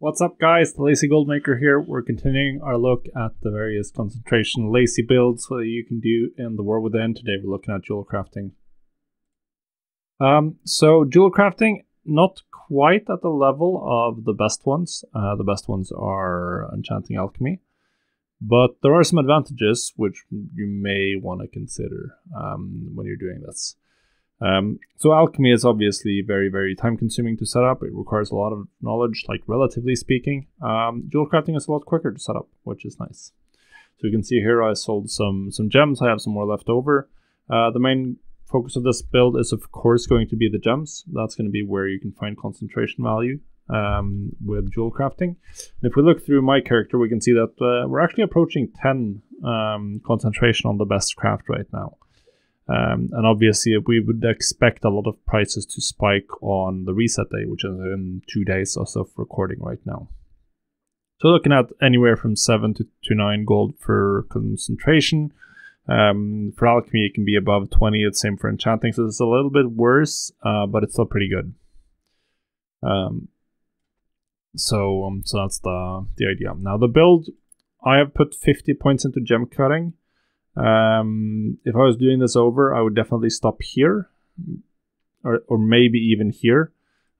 What's up guys, the Lazy Goldmaker here. We're continuing our look at the various concentration lacy builds that you can do in the World Within. Today we're looking at Jewelcrafting. So Jewelcrafting, not quite at the level of the best ones. The best ones are Enchanting Alchemy. But there are some advantages which you may want to consider when you're doing this. So alchemy is obviously very, very time consuming to set up. It requires a lot of knowledge, like relatively speaking. Jewelcrafting is a lot quicker to set up, which is nice. So you can see here I sold some gems. I have some more left over. The main focus of this build is of course going to be the gems. That's going to be where you can find concentration value with Jewelcrafting. And if we look through my character, we can see that we're actually approaching 10 concentration on the best craft right now. And obviously we would expect a lot of prices to spike on the reset day, which is in 2 days or so of recording right now. So looking at anywhere from 7 to 9 gold for concentration. For alchemy it can be above 20, it's same for enchanting, so it's a little bit worse, but it's still pretty good. So that's the idea. Now the build, I have put 50 points into gem cutting. If I was doing this over, I would definitely stop here, or maybe even here,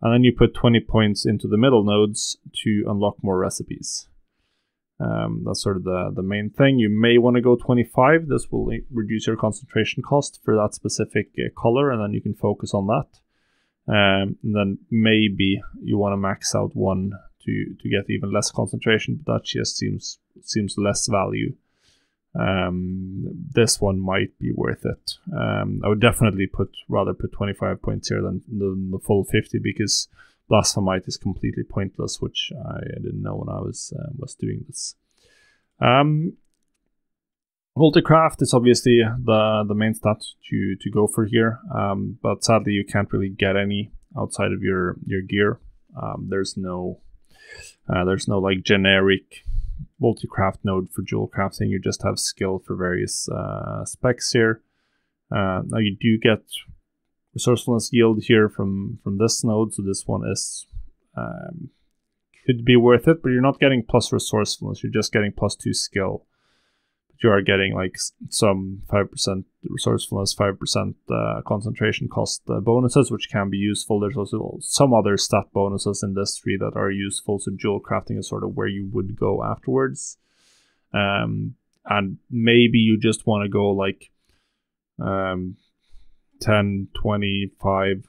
and then you put 20 points into the middle nodes to unlock more recipes. That's sort of the main thing. You may want to go 25. This will reduce your concentration cost for that specific color, and then you can focus on that. And then maybe you want to max out one to get even less concentration, but that just seems less value. This one might be worth it. I would definitely rather put 25 points here than the full 50, because Blasphemite is completely pointless, which I didn't know when I was doing this. Multicraft is obviously the main stat to go for here, but sadly you can't really get any outside of your gear. There's no like generic multi-craft node for Jewelcrafting. You just have skill for various specs here. Now you do get resourcefulness yield here from this node, so this one is could be worth it, but you're not getting plus resourcefulness, you're just getting +2 skill. But you are getting like some 5% resourcefulness, 5% concentration cost bonuses, which can be useful. There's also some other stat bonuses in this tree that are useful, so Jewelcrafting is sort of where you would go afterwards. And maybe you just want to go like 10, 25,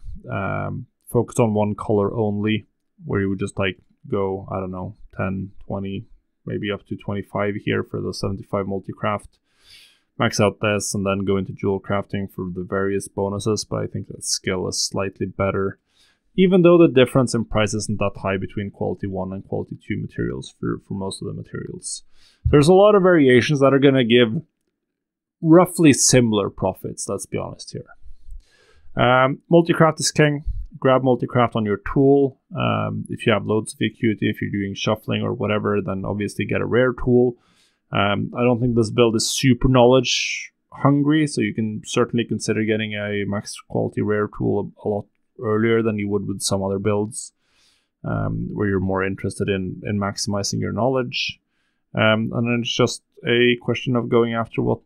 focus on one color only, where you would just like go, I don't know, 10, 20, maybe up to 25 here for the 75 multi-craft. Max out this and then go into Jewelcrafting for the various bonuses, but I think that skill is slightly better, even though the difference in price isn't that high between quality 1 and quality 2 materials for most of the materials. There's a lot of variations that are going to give roughly similar profits, let's be honest here. Multicraft is king. Grab multicraft on your tool. If you have loads of acuity, if you're doing shuffling or whatever, then obviously get a rare tool. I don't think this build is super knowledge hungry, so you can certainly consider getting a max quality rare tool a lot earlier than you would with some other builds, where you're more interested in maximizing your knowledge. And then it's just a question of going after what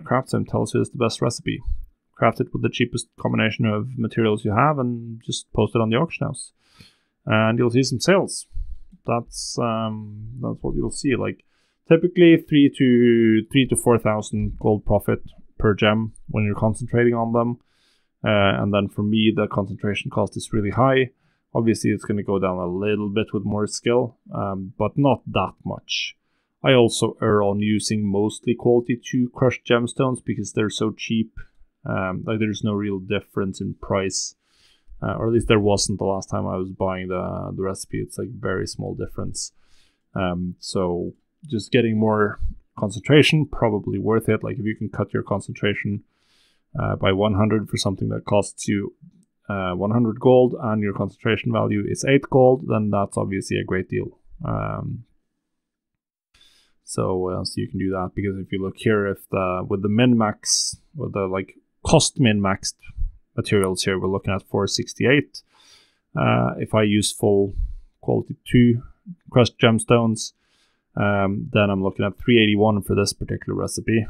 Craft Sim tells you is the best recipe. Craft it with the cheapest combination of materials you have and just post it on the auction house, and you'll see some sales. That's what you'll see. Like typically 3 to 4,000 gold profit per gem when you're concentrating on them. And then for me, the concentration cost is really high. Obviously it's going to go down a little bit with more skill, but not that much. I also err on using mostly quality 2 crushed gemstones because they're so cheap. Like there's no real difference in price, or at least there wasn't the last time I was buying the recipe. It's like very small difference. So just getting more concentration, probably worth it. Like if you can cut your concentration by 100 for something that costs you 100 gold and your concentration value is 8 gold, then that's obviously a great deal. So you can do that, because if you look here, if with the min-max, with the like cost min-maxed materials here, we're looking at 468. If I use full quality 2 crushed gemstones. Then I'm looking at 381 for this particular recipe,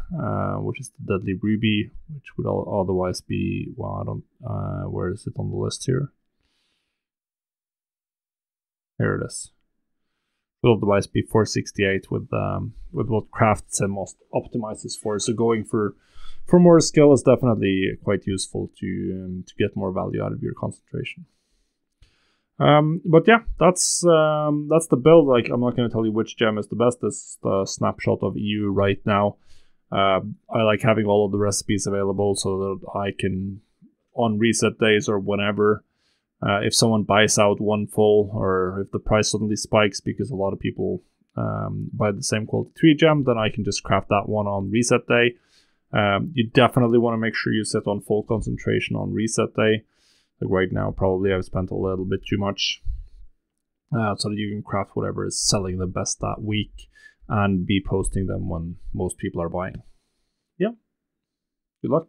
which is the deadly ruby, which would otherwise be, well, I don't, where is it on the list here? Here it is. Will otherwise be 468 with what Craft Sim most optimizes for. So going for more skill is definitely quite useful to get more value out of your concentration. But yeah, that's the build. Like, I'm not going to tell you which gem is the best. This is the snapshot of EU right now. I like having all of the recipes available so that I can, on reset days or whenever, if someone buys out one full, or if the price suddenly spikes because a lot of people buy the same quality 3 gem, then I can just craft that one on reset day. You definitely want to make sure you set on full concentration on reset day. Like right now, probably I've spent a little bit too much, so that you can craft whatever is selling the best that week and be posting them when most people are buying. Yeah, good luck.